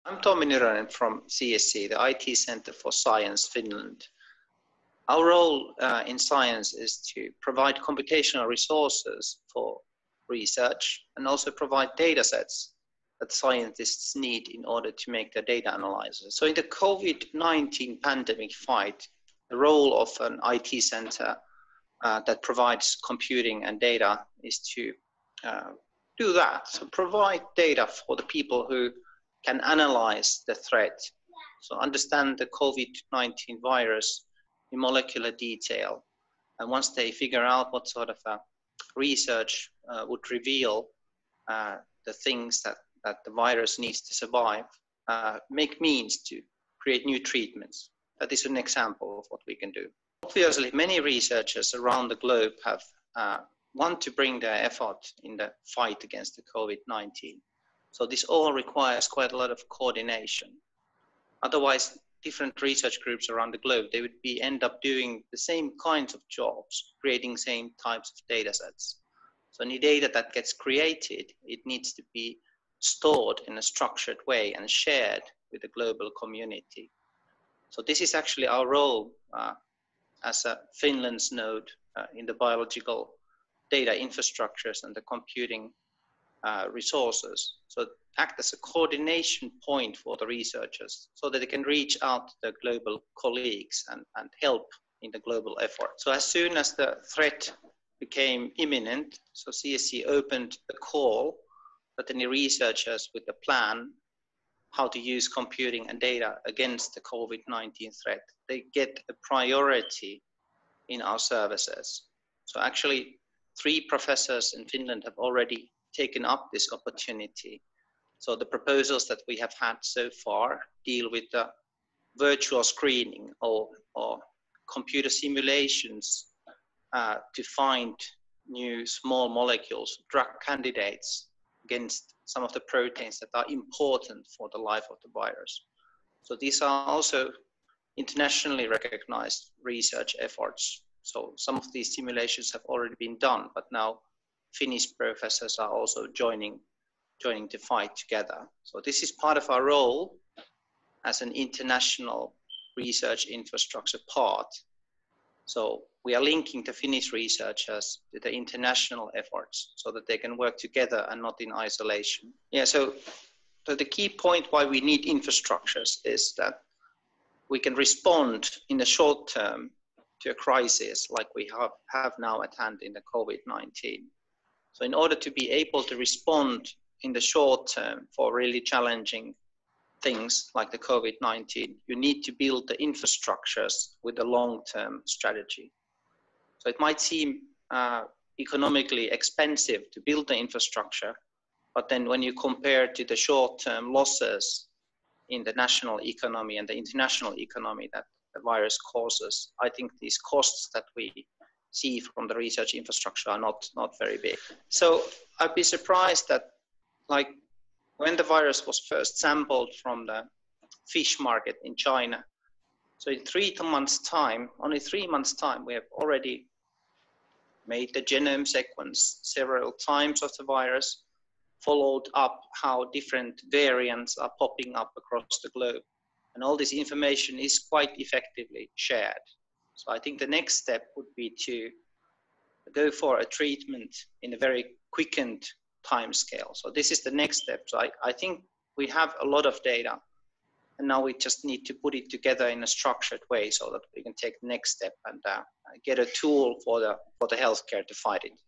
I'm Tommi Nyrönen from CSC, the IT Center for Science Finland. Our role in science is to provide computational resources for research and also provide data sets that scientists need in order to make their data analysis. So in the COVID-19 pandemic fight, the role of an IT center that provides computing and data is to do that. So provide data for the people who can analyze the threat. So understand the COVID-19 virus in molecular detail. And once they figure out what sort of research would reveal the things that the virus needs to survive, make means to create new treatments. That is an example of what we can do. Obviously, many researchers around the globe have want to bring their effort in the fight against the COVID-19. So this all requires quite a lot of coordination. Otherwise, different research groups around the globe, they would end up doing the same kinds of jobs, creating same types of data sets. So any data that gets created, it needs to be stored in a structured way and shared with the global community. So this is actually our role as a Finland's node in the biological data infrastructures and the computing resources. So act as a coordination point for the researchers so that they can reach out to their global colleagues and help in the global effort. So as soon as the threat became imminent, so CSC opened a call that any researchers with a plan how to use computing and data against the COVID-19 threat, they get a priority in our services. So actually 3 professors in Finland have already taken up this opportunity. So the proposals that we have had so far deal with the virtual screening or computer simulations to find new small molecules, drug candidates against some of the proteins that are important for the life of the virus. So these are also internationally recognized research efforts. So some of these simulations have already been done, but now Finnish professors are also joining the fight together. So this is part of our role as an international research infrastructure part. So we are linking the Finnish researchers to the international efforts so that they can work together and not in isolation. Yeah, so the key point why we need infrastructures is that we can respond in the short term to a crisis like we have now at hand in the COVID-19. So in order to be able to respond in the short term for really challenging things like the COVID-19, you need to build the infrastructures with a long-term strategy. So it might seem economically expensive to build the infrastructure, but then when you compare to the short-term losses in the national economy and the international economy that the virus causes, I think these costs that we see from the research infrastructure are not very big. So I'd be surprised that, like, when the virus was first sampled from the fish market in China, so in 3 months' time, only 3 months' time, we have already made the genome sequence several times of the virus, followed up how different variants are popping up across the globe. And all this information is quite effectively shared. So I think the next step would be to go for a treatment in a very quickened time scale. So this is the next step. So I think we have a lot of data, and now we just need to put it together in a structured way so that we can take the next step and get a tool for the healthcare to fight it.